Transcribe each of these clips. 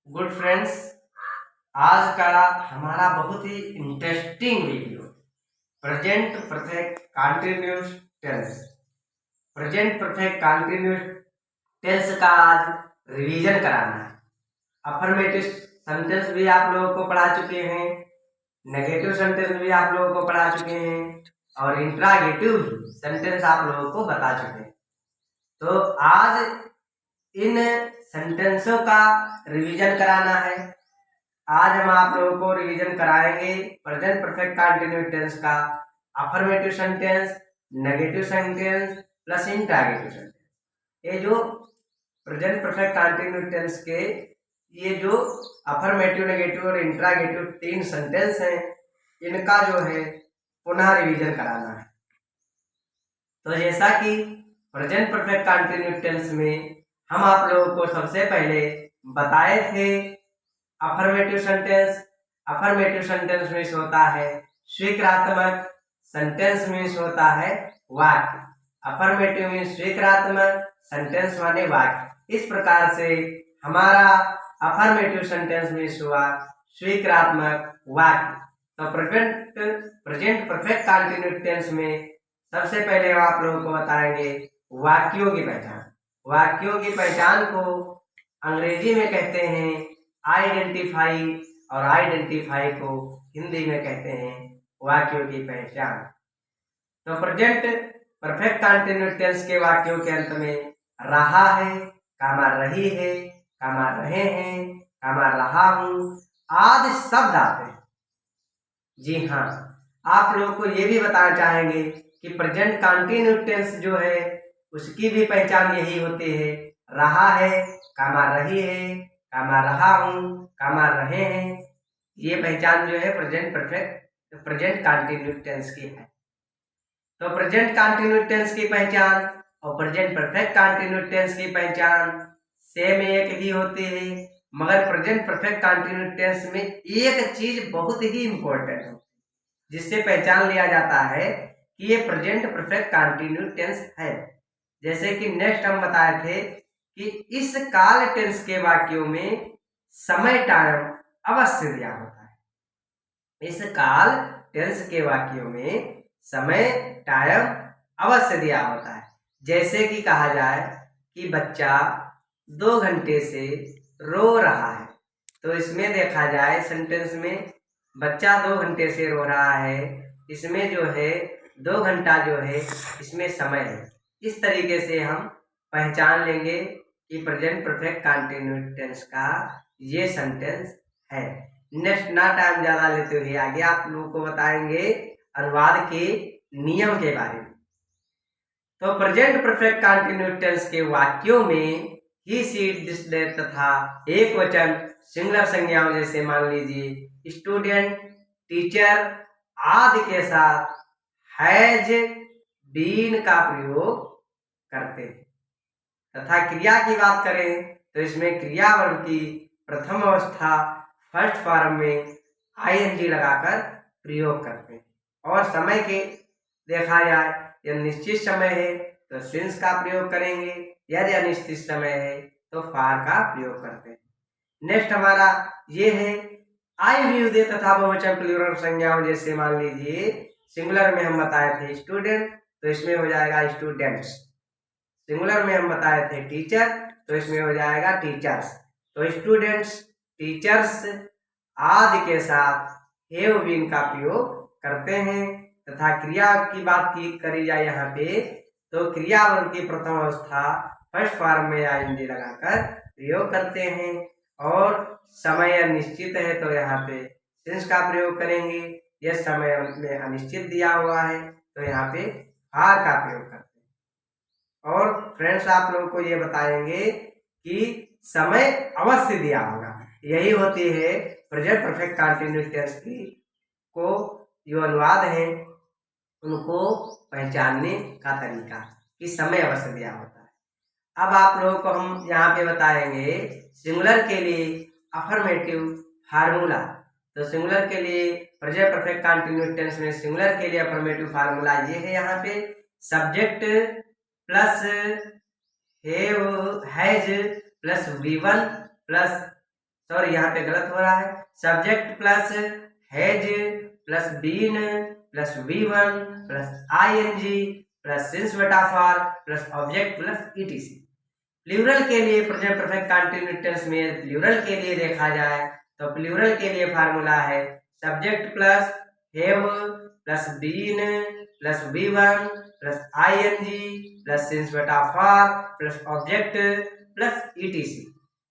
Good friends, आज का हमारा बहुत ही interesting video present perfect continuous tense. Present perfect continuous tense का आज रिवीजन कराना है। अफर्मेटिव सेंटेंस भी आप लोगों को पढ़ा चुके हैं, नेगेटिव सेंटेंस भी आप लोगों को पढ़ा चुके हैं और इंट्रागेटिव सेंटेंस आप लोगों को बता चुके हैं। तो आज इन सेंटेंसों का रिवीजन कराना है। आज हम आप लोगों को रिवीजन कराएंगे प्रेजेंट परफेक्ट कंटिन्यूअस टेंस का affirmative sentence, negative sentence plus interrogative sentence. ये जो प्रेजेंट परफेक्ट कंटिन्यूअस टेंस के ये जो अफर्मेटिव, नेगेटिव और इंट्रागेटिव तीन सेंटेंस हैं, इनका जो है पुनः रिवीजन कराना है। तो जैसा कि प्रेजेंट परफेक्ट कंटिन्यूअस टेंस में हम आप लोगों को सबसे पहले बताए थे अफर्मेटिव सेंटेंस मीन्स होता है स्वीकारात्मक, सेंटेंस मीन्स होता है वाक्य। अफर्मेटिव मीन्स स्वीकारात्मक, सेंटेंस माने वाक्य। इस प्रकार से हमारा अफर्मेटिव सेंटेंस मीन्स हुआ स्वीकारात्मक वाक्य। तो प्रेजेंट परफेक्ट कंटिन्यूअस टेंस में सबसे पहले हम आप लोगों को बताएंगे वाक्यों की पहचान। वाक्यों की पहचान को अंग्रेजी में कहते हैं आइडेंटिफाई और आइडेंटिफाई को हिंदी में कहते हैं वाक्यों की पहचान। तो प्रेजेंट परफेक्ट कंटिन्यूअस टेंस के वाक्यों के अंत में रहा है, कामा रही है, कामा रहे हैं, कामा रहा हूं आदि शब्द आते हैं। जी हाँ, आप लोगों को ये भी बताना चाहेंगे कि प्रेजेंट कंटिन्यूअस टेंस जो है उसकी भी पहचान यही होती है, रहा है, कामा रही है, कामा रहा हूं, कामा रहे हैं। ये पहचान जो है प्रेजेंट कंटिन्यूअस टेंस की है। तो प्रेजेंट कंटिन्यूअस टेंस की पहचान और प्रेजेंट परफेक्ट कंटिन्यूअस टेंस की पहचान सेम एक ही होती है, मगर प्रेजेंट परफेक्ट कंटिन्यूअस टेंस में एक चीज बहुत ही इंपॉर्टेंट है जिससे पहचान लिया जाता है कि ये प्रेजेंट परफेक्ट कंटिन्यूअस टेंस है। जैसे कि नेक्स्ट हम बताए थे कि इस काल टेंस के वाक्यों में समय टाइम अवश्य दिया होता है। इस काल टेंस के वाक्यों में समय टाइम अवश्य दिया होता है। जैसे कि कहा जाए कि बच्चा 2 घंटे से रो रहा है, तो इसमें देखा जाए सेंटेंस में बच्चा 2 घंटे से रो रहा है, इसमें जो है 2 घंटा जो है इसमें समय है। इस तरीके से हम पहचान लेंगे कि प्रेजेंट परफेक्ट कंटिन्यूअस टेंस का ये सेंटेंस है। नेक्स्ट ना टाइम ज्यादा लेते हुए आगे आप लोगों को बताएंगे अनुवाद के नियम के बारे में। तो प्रेजेंट परफेक्ट कंटिन्यूअस टेंस के वाक्यों में ही, सी, दिस, दैट तथा एक वचन सिंगुलर संज्ञाओं जैसे मान लीजिए स्टूडेंट, टीचर आदि के साथ हैज बीन का प्रयोग करते हैं। तथा क्रिया की बात करें तो इसमें क्रिया वर्ग की प्रथम अवस्था फर्स्ट फॉर्म में आईएनजी लगाकर प्रयोग करते हैं। और समय के देखा जाए यदि निश्चित समय है तो सिंस का प्रयोग करेंगे, यदि अनिश्चित समय है तो फार का प्रयोग करते हैं। नेक्स्ट हमारा ये है आई व्यू दे तथा बहुवचन प्लूरल संज्ञाओं जैसे मान लीजिए सिंगुलर में हम बताए थे स्टूडेंट, तो इसमें हो जाएगा स्टूडेंट्स। सिंगुलर में हम बताए थे टीचर, तो इसमें हो जाएगा टीचर्स। तो स्टूडेंट्स, टीचर्स आदि के साथ हैव बीन का प्रयोग करते हैं। तथा क्रिया की बात करी जाए यहाँ पे तो क्रिया वर्ग की प्रथम अवस्था फर्स्ट फॉर्म में आईएनजी लगाकर प्रयोग करते हैं। और समय निश्चित है तो यहाँ पे सिंस का प्रयोग करेंगे। यह समय में अनिश्चित दिया हुआ है तो यहाँ पे फार का प्रयोग करते हैं। और फ्रेंड्स आप लोगों को ये बताएंगे कि समय अवश्य दिया होगा, यही होती है प्रेजेंट परफेक्ट कंटिन्यूअस टेंस की को जो अनुवाद है उनको पहचानने का तरीका कि समय अवश्य दिया होता है। अब आप लोगों को हम यहाँ पे बताएंगे सिंगुलर के लिए अफर्मेटिव फार्मूला। तो सिंगुलर के लिए प्रेजेंट परफेक्ट कंटिन्यूअस टेंस में सिंगुलर के लिए अफर्मेटिव फार्मूला ये है, यहाँ पे subject plus have has plus V1 plus sorry यहाँ पे गलत हो रहा है, subject plus has plus been plus V1 plus ING plus since बटा for plus object plus ETC। Plural के लिए प्रेजेंट परफेक्ट कंटीन्यूअस टेंस में प्लूरल के लिए देखा जाए तो प्लूरल के लिए फार्मूला है subject plus have plus been plus V1 plus ING plus since बटा for plus object plus ETC।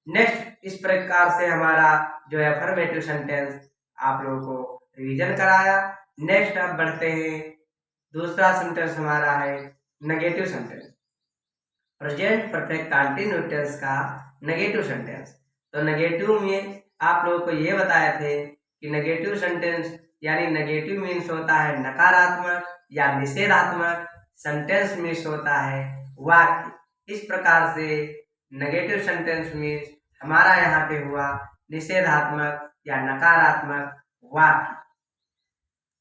Next इस प्रकार से हमारा जो है अफर्मेटिव सेंटेंस आप लोगों को रिवीजन कराया। नेक्स्ट अब बढ़ते हैं, दूसरा सेंटेंस हमारा है negative sentence, present perfect continuous tense का नेगेटिव सेंटेंस। तो नेगेटिव में आप लोगों को ये बताए थे कि नेगेटिव सेंटेंस यानी नेगेटिव मीन्स होता है नकारात्मक या निषेधात्मक, सेंटेंस मीन्स होता है वाक्य। इस प्रकार से नेगेटिव सेंटेंस मीन्स हमारा यहाँ पे हुआ निषेधात्मक या नकारात्मक वाक्य।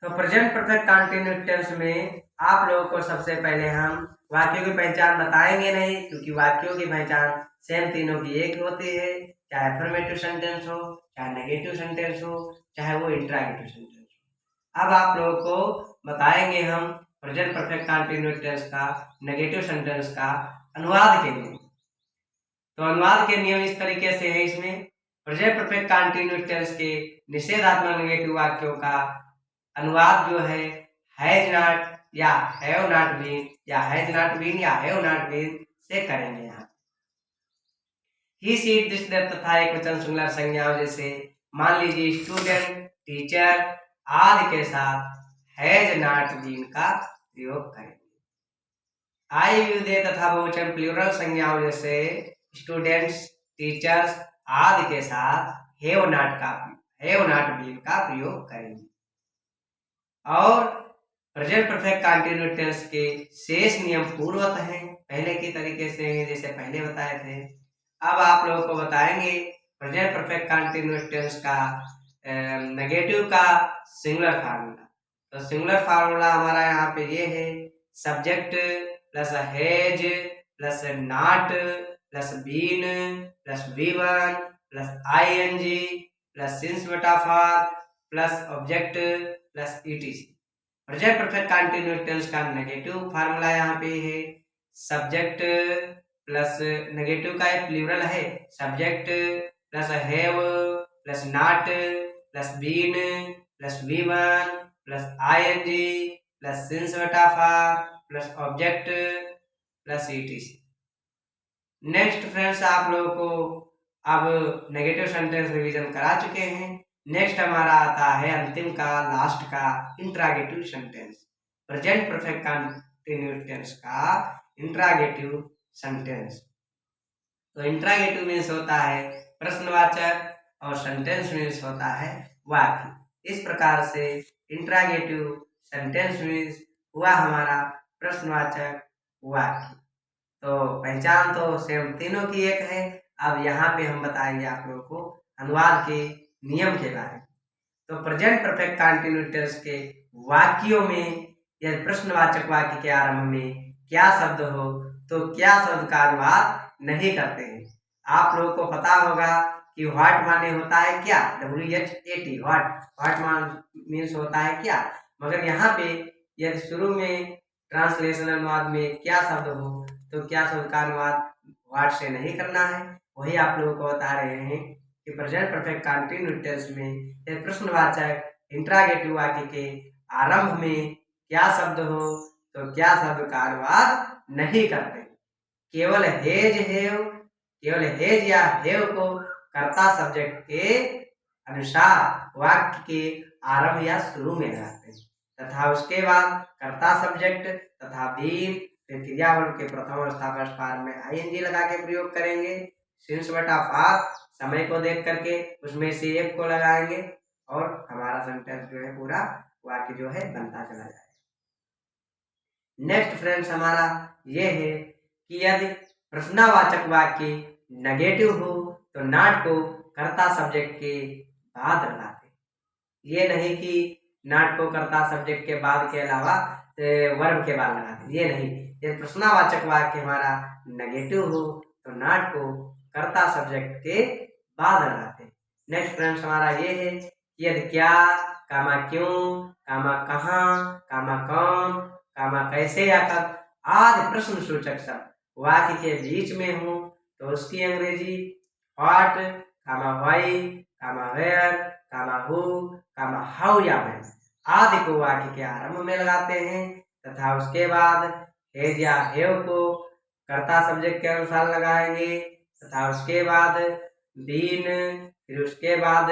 तो प्रेजेंट परफेक्ट कंटीन्यूअस टेंस में आप लोगों को सबसे पहले हम वाक्यों की पहचान बताएंगे नहीं, क्योंकि वाक्यों की पहचान सेम तीनों की एक होती है, चाहे अफर्मेटिव सेंटेंस हो, चाहे नेगेटिव सेंटेंस हो, चाहे वो इंट्रोगेटिव सेंटेंस हो। अब आप लोगों को बताएंगे हम प्रेजेंट परफेक्ट कंटीन्यूअस टेंस का नेगेटिव सेंटेंस का अनुवाद के नियम। तो अनुवाद के नियम इस तरीके से है, इसमें प्रेजेंट परफेक्ट कंटीन्यूअस टेंस के निषेधात्मक नेगेटिव वाक्यों का अनुवाद जो है हैज नॉट या हैव नॉट बीन या हैज नॉट बीन या हैव नॉट बीन से करेंगे। यहाँ ही सीट दिस दैट तथा एक वचन सिंगुलर संज्ञाओं जैसे मान लीजिए स्टूडेंट टीचर आदि के साथ हैज नॉट बीन का प्रयोग करेंगे। आई व्यू दे तथा बहुवचन प्लूरल संज्ञाओं जैसे स्टूडेंट्स टीचर्स आदि के साथ हैव नॉट बीन का प्रयोग करेंगे। और प्रेजेंट परफेक्ट कंटीन्यूअस टेंस के शेष नियम पूर्वत हैं, पहले की तरीके से हैं जैसे पहले बताए थे। अब आप लोगों को बताएंगे प्रेजेंट परफेक्ट कंटीन्यूअस टेंस का नेगेटिव का सिंगुलर फार्मूला। तो सिंगुलर फार्मूला हमारा यहाँ पे ये है subject plus has plus not plus been plus V1 plus ING plus since बटा for plus object plus ETC। Present perfect continuous tense का नेगेटिव फार्मूला यहाँ पे है सब्जेक्ट प्लस नेगेटिव का एक प्लूरल है subject plus have plus not plus been plus V1 plus ING plus since बटा for plus object plus ETC। Next friends आप लोगों को अब नेगेटिव सेंटेंस रिवीजन करा चुके हैं। नेक्स्ट हमारा आता है अंतिम का लास्ट का interrogative sentence, present perfect continuous tense का इंट्रोगेटिव सेंटेंस। तो इंट्रोगेटिव मीन्स होता है प्रश्नवाचक और सेंटेंस मीन्स होता है वाक्य। इस प्रकार से इंट्रोगेटिव सेंटेंस मीन्स हुआ हमारा प्रश्नवाचक वाक्य। तो पहचान तो सेम तीनों की एक है। अब यहाँ पे हम बताएंगे आप लोगों को अनुवाद के नियम के बारे में। तो प्रेजेंट परफेक्ट कंटीन्यूअस टेंस के वाक्यों में या प्रश्नवाचक वाक्य के आरंभ में क्या शब्द हो तो क्या शब्द का अनुवाद नहीं करते हैं। आप लोगों को पता होगा कि व्हाट माने होता है क्या, WHAT व्हाट मीन्स होता है क्या, मगर यहाँ पे यदि शुरू में ट्रांसलेशन अनुवाद में क्या शब्द हो तो क्या शब्द का अनुवाद व्हाट से नहीं करना है। वही आप लोगों को बता रहे हैं कि प्रेजेंट परफेक्ट कंटीन्यूअस टेंस में प्रश्नवाचक इंट्रोगेटिव वाक्य के आरंभ में क्या शब्द हो तो क्या शब्द का अनुवाद नहीं करते। केवल हेज या हेव को कर्ता सब्जेक्ट के अनुसार वाक्य के आरंभ या शुरू में लगाते हैं तथा उसके बाद कर्ता सब्जेक्ट तथा बीन फिर क्रियावल के प्रथम अवस्था फर्स्ट फॉर्म में ING लगा के प्रयोग करेंगे। सिंस बटा फॉर समय को देख करके उसमें से एक को लगाएंगे और हमारा सेंटेंस जो है पूरा वाक्य जो है बनता चला जाएगा। नेक्स्ट फ्रेंड्स हमारा ये है कि यदि प्रश्नवाचक वाक्य नेगेटिव हो तो नॉट को कर्ता सब्जेक्ट के बाद लगाते। ये नहीं कि नॉट को कर्ता सब्जेक्ट के बाद के अलावा वर्ब के बाद लगाते, ये नहीं। यदि प्रश्नवाचक वाक्य हमारा नेगेटिव हो तो नॉट को कर्ता सब्जेक्ट के बाद लगाते। नेक्स्ट फ्रेंड्स हमारा ये है कि यदि क्या, कामा क्यों, कामा कहाँ, कामा कौन, कामा कैसे या कब आदि प्रश्न सूचक शब्द वाक्य के बीच में हो तो उसकी अंग्रेजी what, comma why, comma where, comma who, comma how या व्हेन आदि को वाक्य के आरंभ में लगाते हैं तथा उसके बाद हेज या हेव को कर्ता सब्जेक्ट के अनुसार लगाएंगे तथा उसके बाद बीन, फिर उसके बाद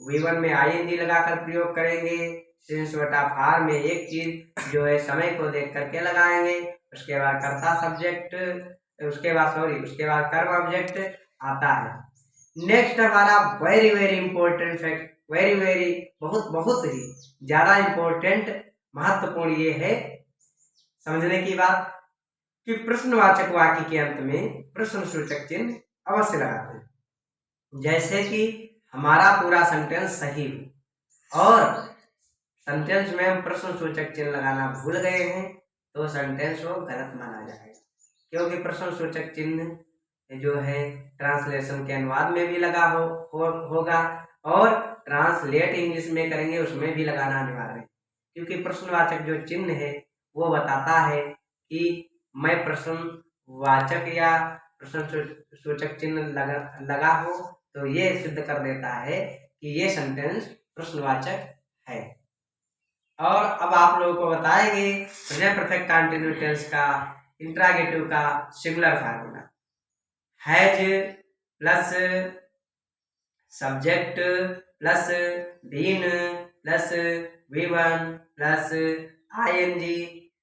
V1 में ING लगाकर प्रयोग करेंगे। सिंस बटा फार में एक चीज जो है समय को देख करके लगाएंगे। उसके बाद कर्ता सब्जेक्ट, उसके बाद कर्म ऑब्जेक्ट आता है। नेक्स्ट हमारा very very important fact, very बहुत ही ज्यादा इंपॉर्टेंट महत्वपूर्ण ये है समझने की बात कि प्रश्नवाचक वाक्य के अंत में प्रश्न सूचक चिन्ह अवश्य लगाते हैं। जैसे कि हमारा पूरा सेंटेंस सही हो और सेंटेंस में हम प्रश्न सूचक चिन्ह लगाना भूल गए हैं तो सेंटेंस वो गलत माना जाएगा, क्योंकि प्रश्न सूचक चिन्ह जो है ट्रांसलेशन के अनुवाद में भी लगा होगा और ट्रांसलेट इंग्लिश में करेंगे उसमें भी लगाना अनिवार्य है, क्योंकि प्रश्नवाचक जो चिन्ह है वो बताता है कि मैं प्रश्नवाचक या प्रश्न सूचक चिन्ह लगा हो तो ये सिद्ध कर देता है कि ये सेंटेंस प्रश्नवाचक है। और अब आप लोगों को बताएंगे प्रेजेंट परफेक्ट कंटिन्यूअस टेंस का इंट्रोगेटिव का singular formula. Has plus subject plus been plus V1 plus ING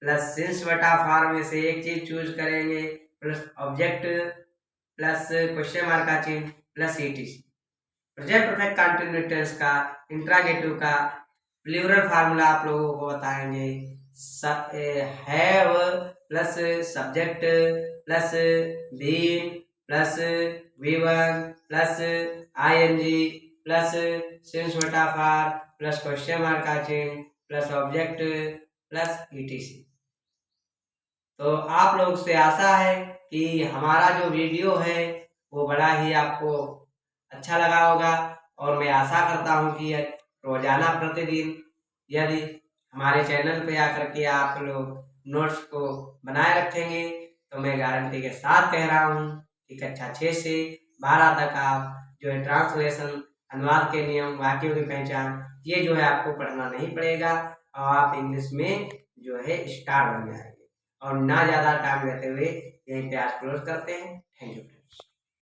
plus since बटा फार में से एक चीज चूज करेंगे plus object plus question mark का चिन्ह plus ETC। Present perfect continuous tense का इंट्रोगेटिव का प्लूरल फार्मूला आप लोगों को बताएंगे। Have plus subject plus been plus V1 plus ING plus since बटा फार प्लस क्वेश्चन मार्क का चिन्ह प्लस ऑब्जेक्ट प्लस ETC। तो आप लोग से आशा है कि हमारा जो वीडियो है वो बड़ा ही आपको अच्छा लगा होगा और मैं आशा करता हूँ कि रोजाना प्रतिदिन यदि हमारे चैनल पे आकर के आप लोग नोट्स को बनाए रखेंगे तो मैं गारंटी के साथ कह रहा हूँ कि कक्षा 6 से 12 तक आप जो है ट्रांसलेशन, अनुवाद के नियम, वाक्यों की पहचान ये जो है आपको पढ़ना नहीं पड़ेगा और आप इंग्लिश में जो है स्टार बन जाएंगे। और ना ज़्यादा टाइम लेते हुए यहीं पे आज क्लोज करते हैं। Thank you.